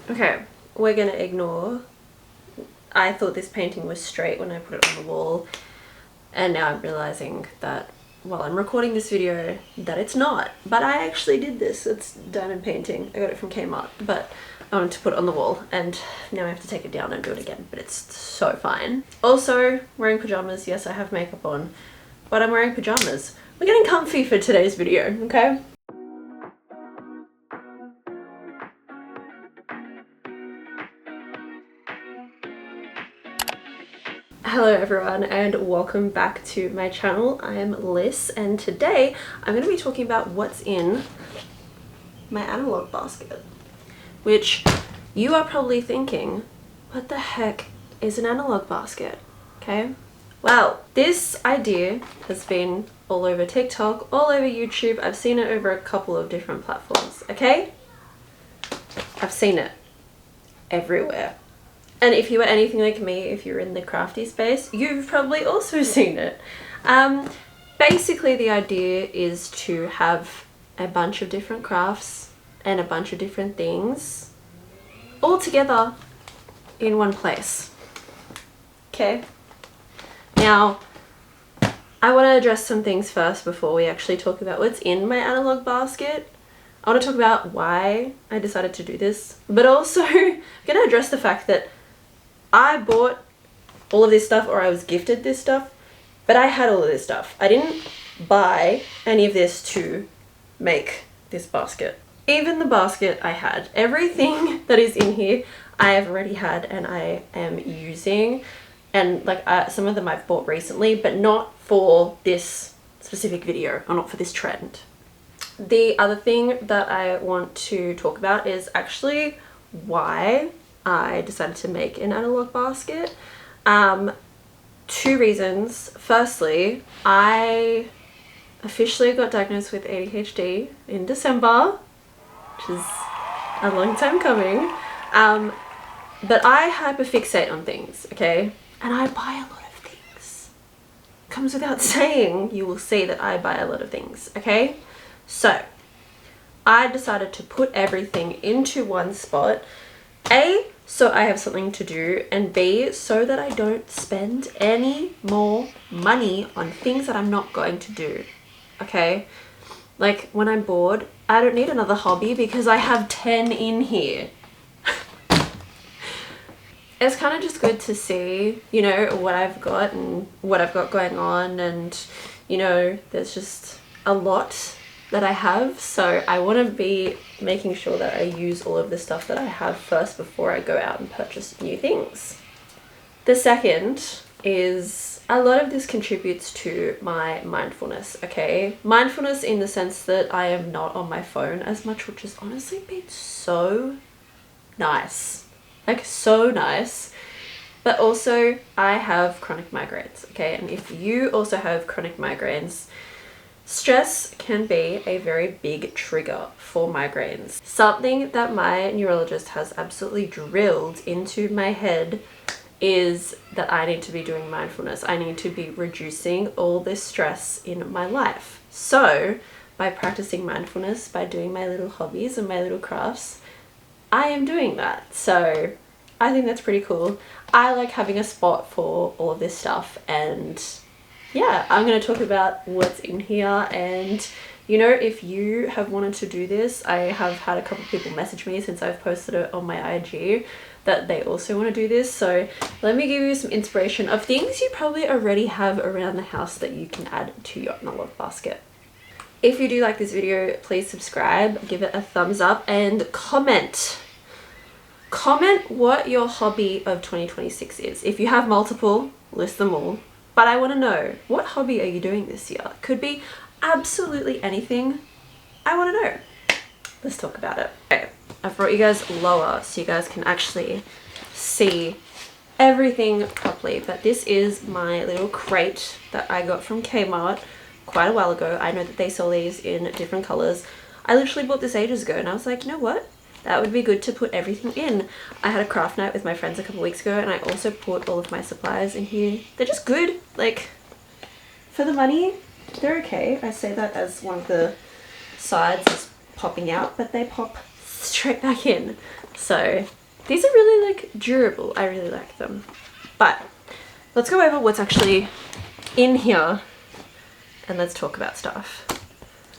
Okay, we're gonna ignore. I thought this painting was straight when I put it on the wall, and now I'm realizing that while I'm recording this video that it's not. But I actually did this. It's diamond painting. I got it from Kmart, but I wanted to put it on the wall and now I have to take it down and do it again, but it's so fine. Also, wearing pajamas. Yes, I have makeup on, but I'm wearing pajamas. We're getting comfy for today's video, okay? Hello everyone and welcome back to my channel. I am Liz and today I'm going to be talking about what's in my analog basket. Which you are probably thinking, what the heck is an analog basket? Okay, well, this idea has been all over TikTok, all over YouTube. I've seen it over a couple of different platforms, okay? I've seen it everywhere. And if you are anything like me, if you're in the crafty space, you've probably also seen it. Basically, the idea is to have a bunch of different crafts and a bunch of different things all together in one place. Okay? Now, I want to address some things first before we actually talk about what's in my analog basket. I want to talk about why I decided to do this, but also I'm going to address the fact that I bought all of this stuff, or I was gifted this stuff, but I had all of this stuff. I didn't buy any of this to make this basket. Even the basket I had. Everything that is in here I have already had and I am using, and like some of them I've bought recently, but not for this specific video or not for this trend. The other thing that I want to talk about is actually why I decided to make an analog basket. Two reasons. Firstly, I officially got diagnosed with ADHD in December, which is a long time coming. But I hyperfixate on things, okay? And I buy a lot of things. Comes without saying, you will see that I buy a lot of things, okay? So, I decided to put everything into one spot. A, so I have something to do, and B, so that I don't spend any more money on things that I'm not going to do, okay? Like, when I'm bored, I don't need another hobby because I have 10 in here. It's kind of just good to see, you know, what I've got and what I've got going on, and, you know, there's just a lot that I have, so I want to be making sure that I use all of the stuff that I have first before I go out and purchase new things. The second is a lot of this contributes to my mindfulness, okay? Mindfulness in the sense that I am not on my phone as much, which has honestly been so nice. Like, so nice. But also, I have chronic migraines, okay? And if you also have chronic migraines, stress can be a very big trigger for migraines. Something that my neurologist has absolutely drilled into my head is that I need to be doing mindfulness. I need to be reducing all this stress in my life. So, by practicing mindfulness, by doing my little hobbies and my little crafts, I am doing that. So, I think that's pretty cool. I like having a spot for all of this stuff, and yeah, I'm going to talk about what's in here. And you know, if you have wanted to do this, I have had a couple of people message me since I've posted it on my IG that they also want to do this. So let me give you some inspiration of things you probably already have around the house that you can add to your analog basket. If you do like this video, please subscribe, give it a thumbs up, and comment. Comment what your hobby of 2026 is. If you have multiple, list them all. But I want to know, what hobby are you doing this year? Could be absolutely anything. I want to know. Let's talk about it. Okay, I've brought you guys lower so you guys can actually see everything properly. But this is my little crate that I got from Kmart quite a while ago. I know that they sell these in different colors. I literally bought this ages ago and I was like, you know what? That would be good to put everything in. I had a craft night with my friends a couple weeks ago and I also put all of my supplies in here. They're just good. Like, for the money, they're okay. I say that as one of the sides is popping out, but they pop straight back in. So these are really like durable. I really like them. But let's go over what's actually in here and let's talk about stuff.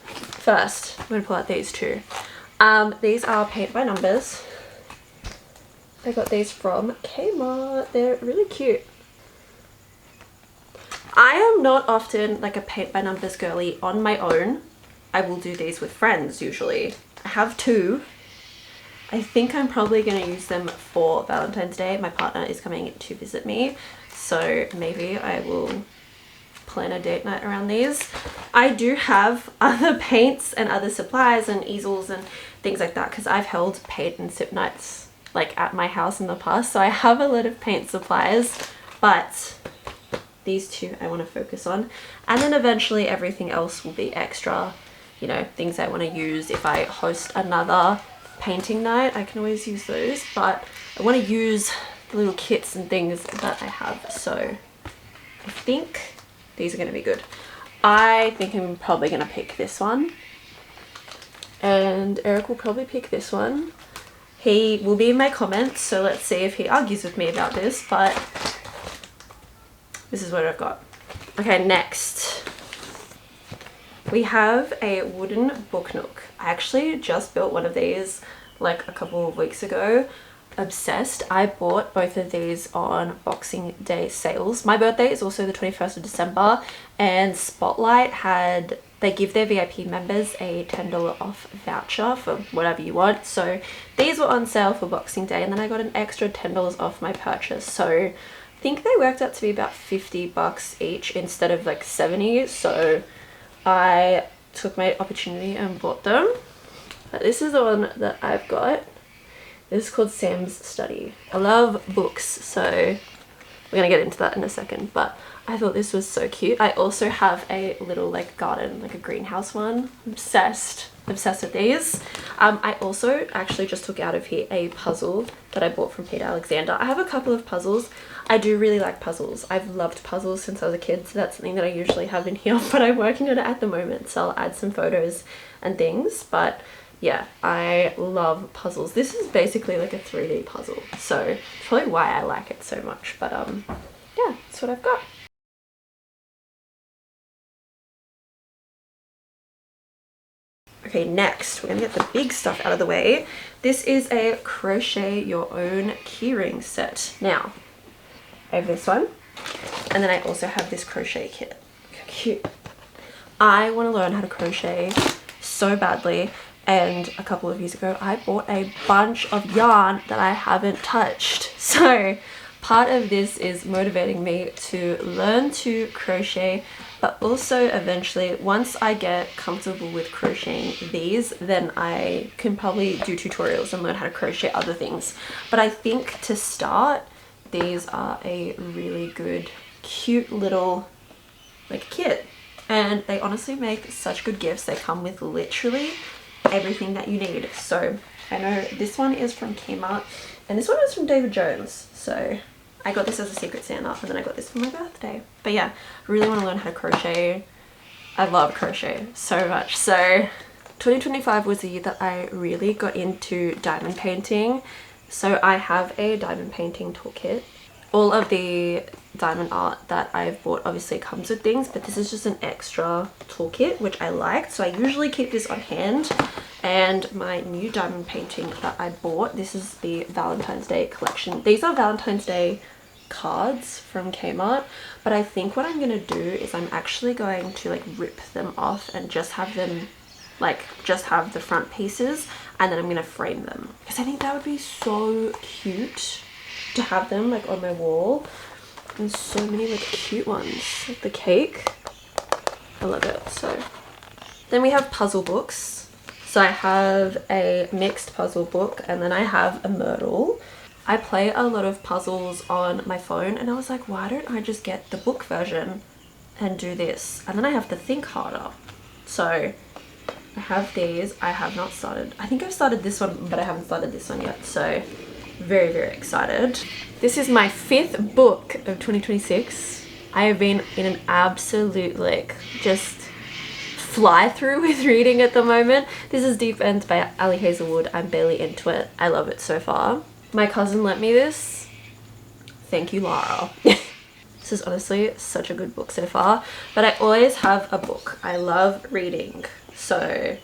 First, I'm going to pull out these two. These are paint by numbers. I got these from Kmart. They're really cute. I am not often like a paint by numbers girly on my own. I will do these with friends usually. I have two. I think I'm probably going to use them for Valentine's Day. My partner is coming to visit me, so maybe I will plan a date night around these. I do have other paints and other supplies and easels and things like that because I've held paint and sip nights like at my house in the past, so I have a lot of paint supplies, but these two I want to focus on, and then eventually everything else will be extra, you know, things I want to use if I host another painting night. I can always use those, but I want to use the little kits and things that I have, so I think these are going to be good. I think I'm probably going to pick this one, and Eric will probably pick this one. He will be in my comments, so let's see if he argues with me about this, but this is what I've got. Okay, next we have a wooden book nook. I actually just built one of these like a couple of weeks ago. Obsessed. I bought both of these on Boxing Day sales. My birthday is also the 21st of December, and Spotlight had, they give their VIP members a $10 off voucher for whatever you want. So these were on sale for Boxing Day, and then I got an extra $10 off my purchase. So I think they worked out to be about 50 bucks each instead of like 70. So I took my opportunity and bought them. But this is the one that I've got. This is called Sam's Study. I love books, so we're gonna get into that in a second, but I thought this was so cute. I also have a little like garden, like a greenhouse one. Obsessed with these. I also actually just took out of here a puzzle that I bought from Peter Alexander. I have a couple of puzzles. I do really like puzzles. I've loved puzzles since I was a kid, so that's something that I usually have in here, but I'm working on it at the moment, so I'll add some photos and things. But yeah, I love puzzles. This is basically like a 3D puzzle, so it's probably why I like it so much. But yeah, that's what I've got. Okay, next we're gonna get the big stuff out of the way. This is a crochet your own keyring set. Now, I have this one, and then I also have this crochet kit. Cute. I want to learn how to crochet so badly, and a couple of years ago I bought a bunch of yarn that I haven't touched. So part of this is motivating me to learn to crochet, but also eventually once I get comfortable with crocheting these, then I can probably do tutorials and learn how to crochet other things. But I think to start, these are a really good cute little like kit, and they honestly make such good gifts. They come with literally everything that you need. So I know this one is from Kmart and this one is from David Jones, so I got this as a Secret Santa, and then I got this for my birthday. But yeah, I really want to learn how to crochet. I love crochet so much. So 2025 was the year that I really got into diamond painting. So I have a diamond painting toolkit. All of the diamond art that I've bought obviously comes with things, but this is just an extra toolkit, which I liked. So I usually keep this on hand. And my new diamond painting that I bought, this is the Valentine's Day collection. These are Valentine's Day cards from Kmart, but I think what I'm gonna do is I'm actually going to like rip them off and just have them like just have the front pieces, and then I'm gonna frame them because I think that would be so cute to have them like on my wall. And so many like cute ones, like the cake, I love it. So then we have puzzle books. So I have a mixed puzzle book, and then I have a Myrtle. I play a lot of puzzles on my phone, and I was like, why don't I just get the book version and do this? And then I have to think harder. So I have these. I have not started. I think I've started this one, but I haven't started this one yet. So very, very excited. This is my 5th book of 2026. I have been in an absolute like just fly through with reading at the moment. This is Deep End by Ali Hazelwood. I'm barely into it. I love it so far. My cousin lent me this. Thank you, Lara. This is honestly such a good book so far, but I always have a book. I love reading. So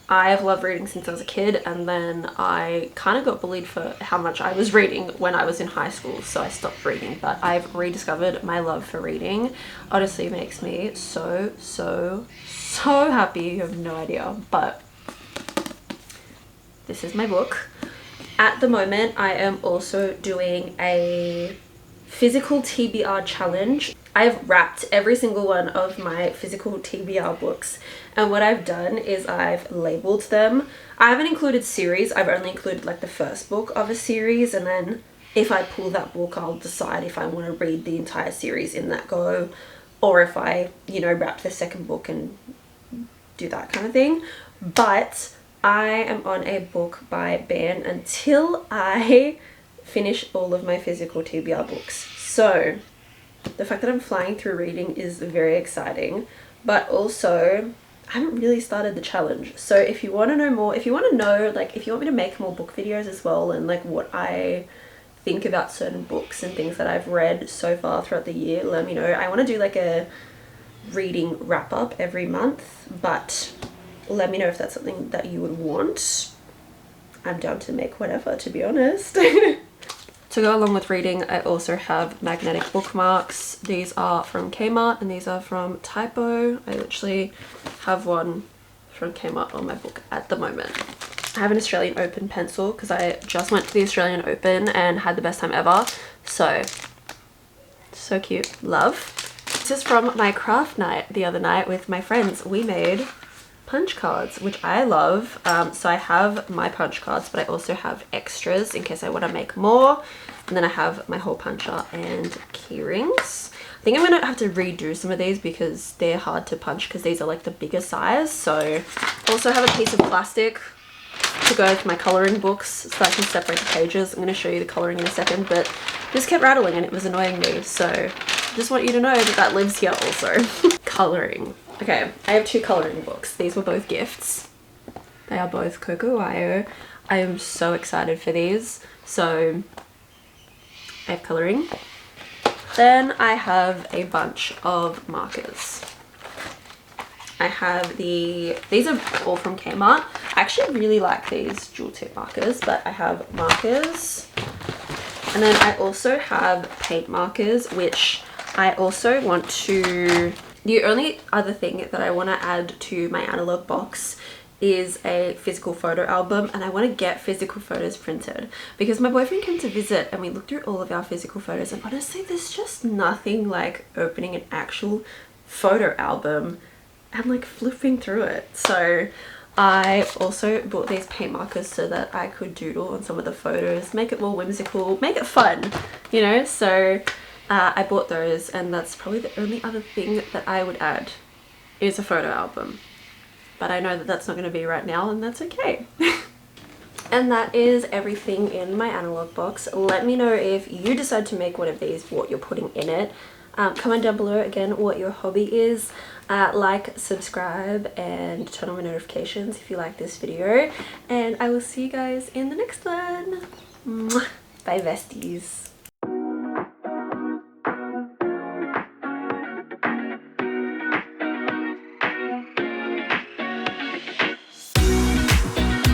I've loved reading since I was a kid, and then I kind of got bullied for how much I was reading when I was in high school, so I stopped reading. But I've rediscovered my love for reading. Honestly, it makes me so happy. You have no idea. But this is my book. At the moment, I am also doing a physical TBR challenge. I've wrapped every single one of my physical TBR books, and what I've done is I've labeled them. I haven't included series. I've only included like the first book of a series, and then if I pull that book, I'll decide if I want to read the entire series in that go, or if I, you know, wrap the second book and do that kind of thing. But I am on a book by ban until I finish all of my physical TBR books. So the fact that I'm flying through reading is very exciting, but also I haven't really started the challenge. So if you want to know more, if you want to know, like, if you want me to make more book videos as well, and like what I think about certain books and things that I've read so far throughout the year, let me know. I want to do like a reading wrap up every month, but let me know if that's something that you would want. I'm down to make whatever, to be honest. To go along with reading, I also have magnetic bookmarks. These are from Kmart and these are from Typo. I literally have one from Kmart on my book at the moment. I have an Australian Open pencil because I just went to the Australian Open and had the best time ever. So cute. Love. This is from my craft night the other night with my friends. We made punch cards, which I love. So I have my punch cards, but I also have extras in case I want to make more. And then I have my hole puncher and key rings. I think I'm gonna have to redo some of these because they're hard to punch because these are like the bigger size. So I also have a piece of plastic to go with my coloring books so I can separate the pages. I'm going to show you the coloring in a second, but it just kept rattling and it was annoying me. So I just want you to know that that lives here also. Coloring. Okay, I have two coloring books. These were both gifts. They are both Coco Wyo. I am so excited for these. So I have coloring. Then I have a bunch of markers. I have these are all from Kmart. I actually really like these dual tip markers, but I have markers. And then I also have paint markers, which I also want to... The only other thing that I want to add to my analog box is a physical photo album, and I want to get physical photos printed because my boyfriend came to visit and we looked through all of our physical photos, and honestly there's just nothing like opening an actual photo album and like flipping through it. So I also bought these paint markers so that I could doodle on some of the photos, make it more whimsical, make it fun, you know. So I bought those, and that's probably the only other thing that I would add is a photo album. But I know that that's not going to be right now, and that's okay. And that is everything in my analog box. Let me know if you decide to make one of these, what you're putting in it. Comment down below again what your hobby is. Like, subscribe, and turn on my notifications if you like this video. And I will see you guys in the next one. Mwah. Bye besties.